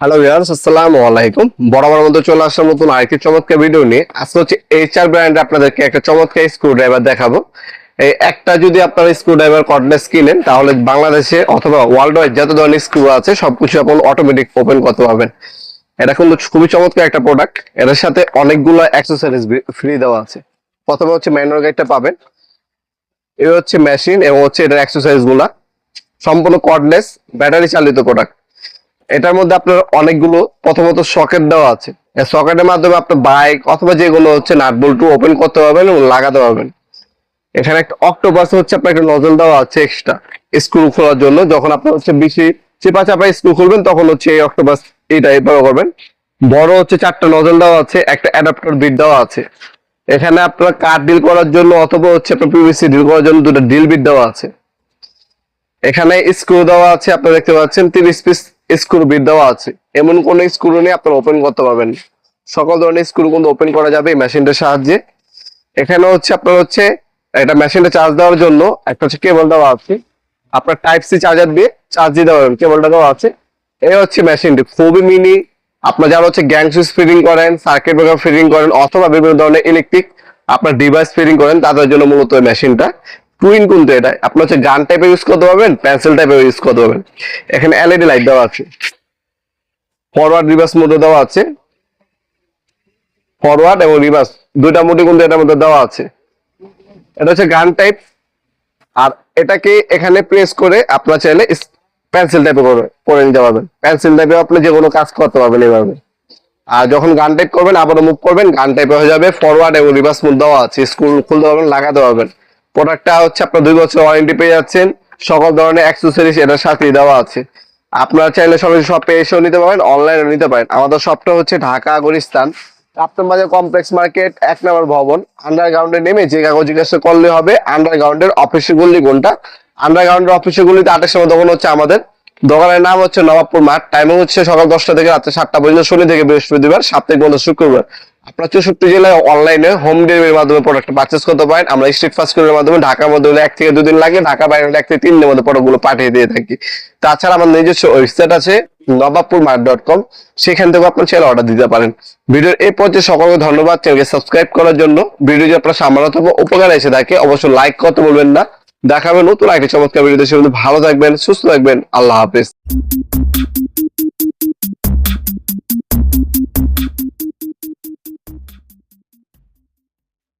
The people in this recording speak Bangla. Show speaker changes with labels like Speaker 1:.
Speaker 1: হ্যালো ভিউয়ার্স, আসসালামু আলাইকুম। বরাবর মতো চলে আসলাম নতুন আরেকটি চমৎকার ভিডিও নিয়ে। আজকে হচ্ছে এইচআর ব্র্যান্ডে আপনাদেরকে একটা চমৎকার স্ক্রু ড্রাইভার দেখাবো। এই একটা যদি আপনারা স্ক্রু ড্রাইভার কর্ডলেস কিনেন তাহলে বাংলাদেশে অথবা ওয়ার্ল্ড ওয়াইড যত ধরনের স্ক্রু আছে সবকিছু আপনি অটোমেটিক ওপেন করতে পারবেন। এটা কিন্তু খুবই চমৎকার একটা প্রোডাক্ট। এর সাথে অনেকগুলো অ্যাক্সেসরিজ ফ্রি দেওয়া আছে। প্রথমে হচ্ছে ম্যানুয়াল গাইডটা পাবেন, এই হচ্ছে মেশিন এবং হচ্ছে এটার অ্যাক্সেসরিজ গুলা সম্পূর্ণ কর্ডলেস ব্যাটারি চালিত প্রোডাক্ট। এটার মধ্যে আপনার অনেকগুলো প্রথমত সকেট দেওয়া আছে। এই সকেটের মাধ্যমে আপনার বাইক অথবা যেগুলো হচ্ছে নাট বল্টু ওপেন করতে পারবেন এবং লাগাতে পারবেন। এখানে একটা অক্টোপাস হচ্ছে আপনার একটা নজল দেওয়া আছে এক্সট্রা স্ক্রু খোলার জন্য। যখন আপনার হচ্ছে বেশি চেপা চাপা স্ক্রু খুলবেন তখন হচ্ছে এই অক্টোপাস এইটা ব্যবহার করবেন। বড় হচ্ছে 4টা নজল দেওয়া আছে, একটা অ্যাডাপ্টার বিট দেওয়া আছে। এখানে আপনার কাঠ ডিল করার জন্য অথবা হচ্ছে আপনার পিভিসি ডিল করার জন্য দুটো ডিল বিট দেওয়া আছে। এখানে স্ক্রু দেওয়া আছে, আপনারা দেখতে পাচ্ছেন 30 পিস স্ক্রু বিট দেওয়া আছে। এমন কোন স্ক্রু নিয়ে আপনারা ওপেন করতে পারবেন, সকল ধরনের স্ক্রু কিন্তু ওপেন করা যাবে এই মেশিনটার সাহায্যে। এখানে হচ্ছে আপনার হচ্ছে এটা মেশিনটা চার্জ দেওয়ার জন্য একটা হচ্ছে কেবল দেওয়া আছে। আপনার টাইপ সি চার্জার দিয়ে চার্জ দিতে পারবেন, কেবলটা দেওয়া আছে। এই হচ্ছে মেশিনটি খুবই মিনি। আপনার যারা হচ্ছে গ্যাং সুইচ ফিটিং করেন, সার্কিট ব্রেকার ফিটিং করেন অথবা বিভিন্ন ধরনের ইলেকট্রিক আপনার ডিভাইস ফিটিং করেন তাদের জন্য মূলত এই মেশিনটা টুইন। কিন্তু এটা আপনার হচ্ছে গান টাইপে ইউজ করতে পারবেন, পেন্সিল টাইপে ইউজ করতে পারবেন। এখানে এলইডি লাইট দেওয়া আছে, ফরওয়ার্ড রিভার্স মোড দেওয়া আছে। ফরওয়ার্ড এবং রিভার্স দুইটা মোডই কিন্তু এটার মধ্যে দেওয়া আছে। এটা হচ্ছে গান টাইপ। আর এটাকে এখানে প্রেস করে আপনার চাইলে পেন্সিল টাইপে করে নিতে পারবেন। পেন্সিল টাইপে আপনি যে কোনো কাজ করতে পারবেন এইভাবে। আর যখন গান টাইপ করবেন আবারও মুভ করবেন, গান টাইপে হয়ে যাবে। ফরওয়ার্ড এবং রিভার্স মোড দেওয়া আছে, স্ক্রু খুলতে পারবেন, লাগাতে পারবেন। প্রোডাক্টটা হচ্ছে আপনার 2 বছর ওয়ারেন্টি পেয়ে যাচ্ছেন। সকল ধরনের অ্যাক্সেসরিজ এটার সাথেই দেওয়া আছে। আপনারা চাইলে সরাসরি শপে এসেও নিতে পারেন, অনলাইনে নিতে পারেন। আমাদের শপটা হচ্ছে ঢাকা গুলিস্তান কাপ্তান বাজার কমপ্লেক্স মার্কেট 1 নম্বর ভবন। আন্ডারগ্রাউন্ডে নেমে যে কাগজ জিজ্ঞাসা করলে হবে আন্ডারগ্রাউন্ডের অফিসের গলি কোনটা। আন্ডারগ্রাউন্ডের অফিসের গলিতে 8টার সময় দোকান হচ্ছে আমাদের। দোকানের নাম হচ্ছে নবাবপুর মাঠ। টাইমিং হচ্ছে সকাল 10টা থেকে রাত্রে 7টা পর্যন্ত, শনি থেকে বৃহস্পতিবার, সাপ্তাহিক বন্ধ শুক্রবার। আপনার 64 জেলায় অনলাইনে হোম ডেলিভারির মাধ্যমে প্রোডাক্ট পারচেস করতে পারেন। আমরা স্ট্রিট ফাস্ট ফুডের মাধ্যমে ঢাকার মধ্যে হলে 1 থেকে 2 দিন লাগে, ঢাকা বাইরে হলে 1 থেকে 3 দিনের মধ্যে প্রোডাক্টগুলো পাঠিয়ে দিয়ে থাকি। তাছাড়া আমার নিজস্ব ওয়েবসাইট আছে নবাবপুরমার্ট.com, সেখান থেকে আপনার চাইলে অর্ডার দিতে পারেন। ভিডিওর এই পর্যায়ে সকলকে ধন্যবাদ চ্যানেলকে সাবস্ক্রাইব করার জন্য। ভিডিও যদি আপনার সামান্য অথবা উপকার এসে থাকে অবশ্যই লাইক করতে বলবেন না। দেখাবেন নতুন একটি চমৎকার ভিডিও। ভালো থাকবেন, সুস্থ থাকবেন, আল্লাহ হাফেজ।